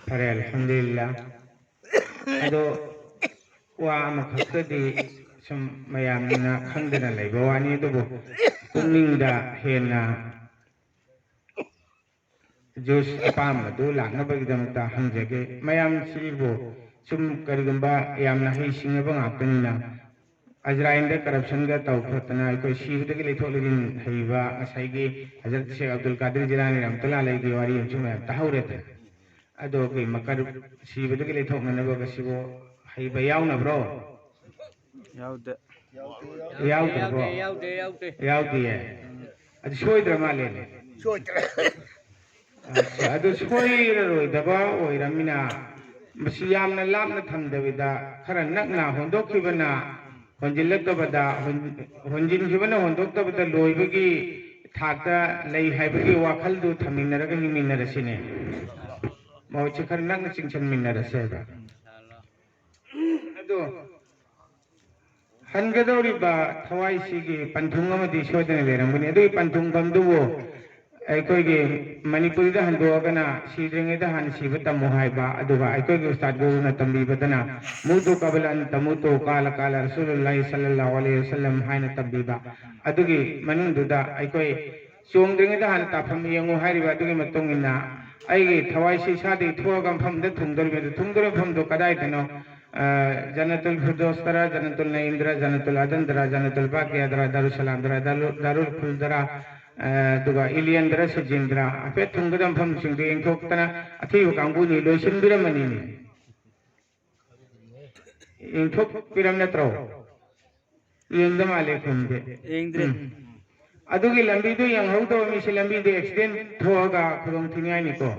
फरे अल्हम्दुलिल्लाह अदो वा अमखक्तदी सम मयामना खंगदना लेबा वानी अदुबो पुंगनिंगदा हेना जोश अपामदु लांगनबगिदमता हंजगे मयाम सिबो सुम करिगंबा यामना है सिंगबा ngaktanina अजराइंदे करप्शन का तौखतना कोई शीबदगी लेथोलिन हैबा असाइगे हजरत शेख अब्दुल कादिर जिलानी रहमतुल्लाह अलैहि की वारी हम सुमे ताहुरेत अदो के मकर शीबदगी लेथोननबो गसिबो हैबा याउनब्रो याउदे याउदब्रो याउदिए अद सोइद्र मालेने सोइद्र अच्छा अदो सोइररोइदबा ओइरमिना मसी यामना लामना थमदबिदा खरा नकना होंदोखिबना होंजिल्लकबदा होंजिनखिबना होंदोक्तबदा लोइबगी थाकता लई हाइबगी वाखलदु थमिनरगा हिमिनरसिने मौचे खर नकना चिंचनमिनरसेबा अदो हनगदौरिबा थवाइसिगी पंथुंग अमदि सोदने लेरंगनी अदुई पंथुंगमदुबो अखोगे मणिपुरी हंदोगना सीद्रिंगेदा हन सीब तमो हाइबा अदुगा अखोगे उस्ताद गुरुना तंबीबदना मुदु कबलन तमुतो काल काल रसूलुल्लाह सल्लल्लाहु अलैहि वसल्लम हाइना तंबीबा अदुगी मनुंदुदा अखोय चोंद्रिंगेदा हन ताफम यंगो हाइरिबा अदुगी मतुंगिना अइगे थवाइसी सादि थोगम फमदे थुंगदरबे थुंगदर फमदो कदाइतनो जन्नतुल फिरदौसतरा जन्नतुल नईमदरा जन्नतुल अदनदरा जन्नतुल बाकियादरा दारुसलामदरा दारुल खुलदरा दुगा इलियनदरा सजिंदरा अफे थुंगदम फम सिंगे इंथोक्तना अथीब कांगुनी लोइसिनबिरमनिने इंथोक पिरम नत्रो येंदम आलेकुमदे एंद्रे अदुगी लंबीदु यंगहौदो मिसि लंबीदे एक्सीडेंट थोगा खुदोंग थिनियानिको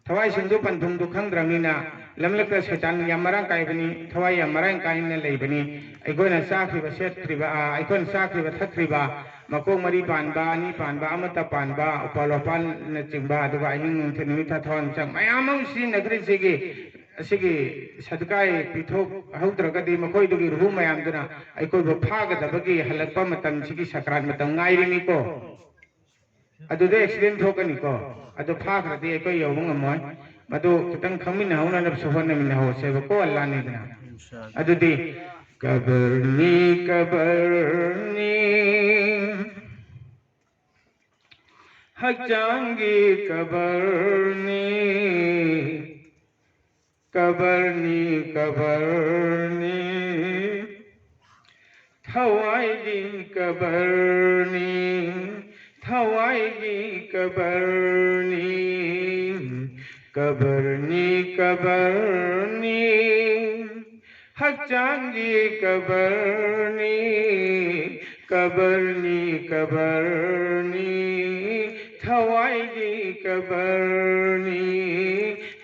थवाई सिंधु पंथुंगदु खंगद्रमिना लमलक शैतान यामरां काइबनी थवाई यामरां काइने लेबनी अइगोना साखरिबा सेत्रिबा अइगोना साखरिबा थत्रिबा मको मरी पानबा अनि पानबा अमता पानबा उपालोपान न चिंबा अदुगा अहिंग नुंथे निमिथा थवान चंग मयामं सि नगरिसिगे असिगे सदकाय पिथोक हौद्रगदी मकोइदुगी रुहु मयामदुना अइकोइबो फागदबगी हलकपा मतम सिगी सकरात मतम गाइरिनिको अदुदे एक्सीडेंट थोकनिको अदु फागरदी अइकोइ यौबंगमोय मदु खितंग खमिना हौना नबसु होनमिना हो सेबको अल्लाह नेदना अदुदी कबरनी कबरनी हजांगी कबरनी कबरनी कबरनी थवाईगी कबरनी थवाईगी कबरनी कबरनी कबरनी हजांगी कबरनी कबरनी कबरनी थवाईगी कबरनी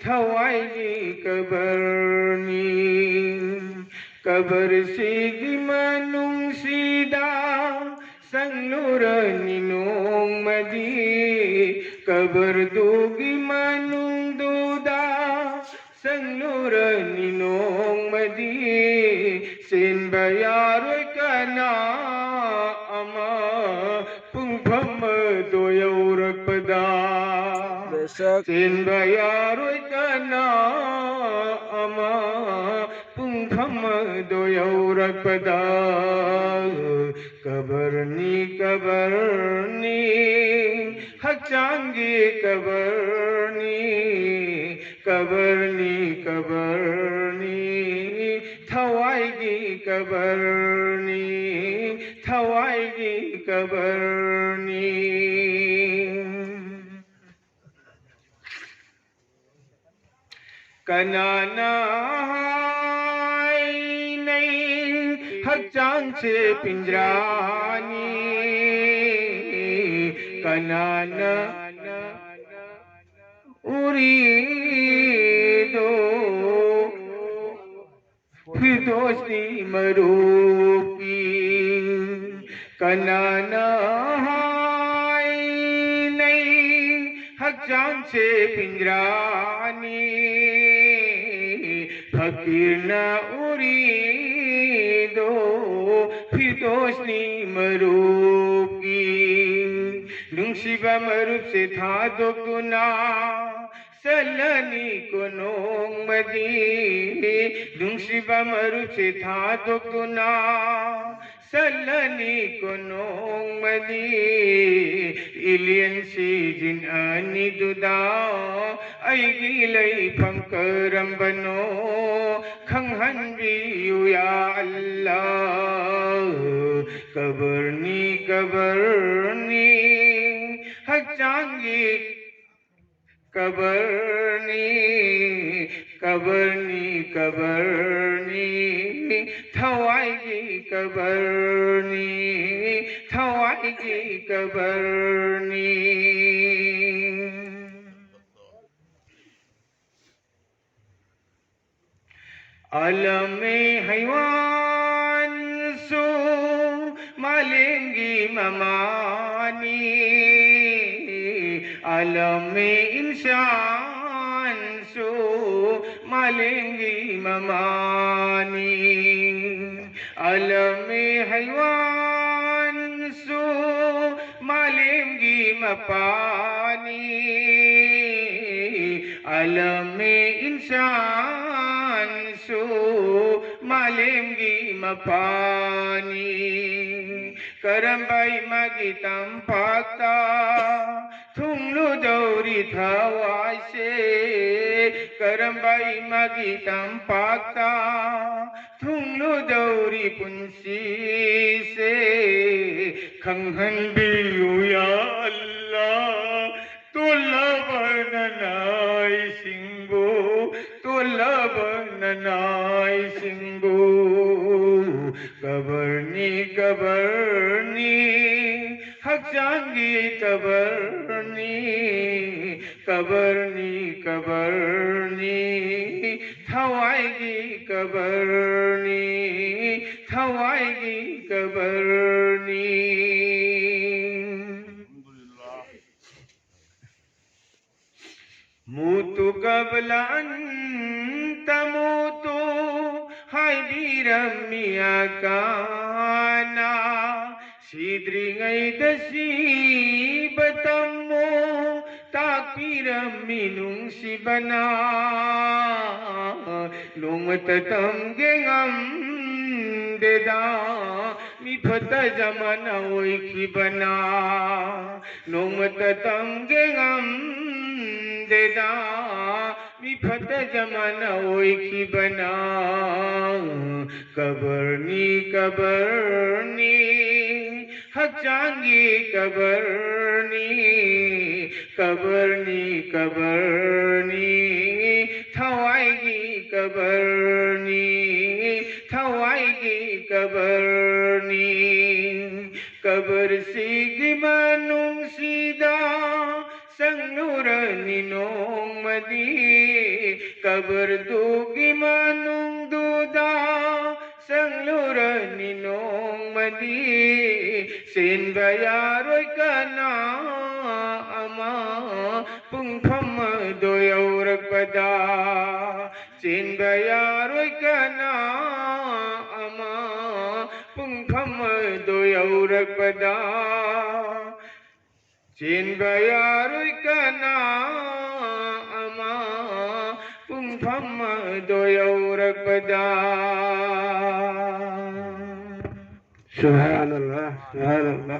थवाईगी कबरनी कबर सीगी मनुंग सीदा संगनूर निनोंग मदी कबर दूगी मनुंग दूदा संगनूर निनोंग मदी सिन बयारोय कना अमा पुंफम दोयौरपदा सिन बयारोय कना अमा पुंफम दोयौरपदा कबरनी कबरनी हचांगी कबरनी कबरनी कबरनी थवाईगी कबरनी थवाईगी कबरनी कनाना हजान से पिंजरानी कनाना उरी दो फिर दोस्ती मरूकी कनाना नहीं हजान से पिंजरानी फकीर न उरी दो फिर दोस्ती मरूकी नुंसीबा मरुप से थादोक्तुना सलनी को नोंगमदी नुंसीबा मरुप से थादोक्तुना सलनी को नोंगमदी इलियन सीजिन अनिदुदा अइगी लैफम करंबनो खंगहनबियु या अल्लाह कबरनी कबरनी हक्चांगी कबरनी कबरनी कबरनी थवाईगी कबरनी थवाईगी कबरनी अलमे हैवान सो मालेंगी ममानी अलमे इंसान सो मालेंगी ममानी अलमे हैवान सो मालेंगी मपानी अलमे इंसान सो मालेंगी मपानी करंबाई magitam pakta thunglu dauri thawai se करंबाई magitam pakta thunglu dauri punsi se खंगहन बियु या अल्लाह तुलबननाय सिंगो तुलबननाय सिंगो कबरनी कबरनी हक्चांगी कबरनी कबरनी कबरनी थवाईगी कबरनी थवाईगी कबरनी मुतु कबला तमुतु हाय बीरमिया काना सीद्रिंगै दसी बतमो ताकीरमि नुंसी बना लोंगततम गेंगम देदा मिफत जमाना ओइखी बना लोंगततम गेंगम देदा मिफत जमाना ओइखी बना कबरनी कबरनी हक्चांगी कबरनी कबरनी कबरनी थवाईगी कबरनी थवाईगी कबरनी कबर सीगी मनुंग सीदा संगनुरनी नोंगमदी कबर दूगी मनुंग दूदा संगनुरनी नोंगमदी सेन बयारोय कना अमा पुंगफम दोयौरकपदा सेन बयारोय कना अमा पुंगफम दोयौरकपदा सेन बयारोय कना अमा पुंगफम दोयौरकपदा सुभान अल्लाह सुभान अल्लाह।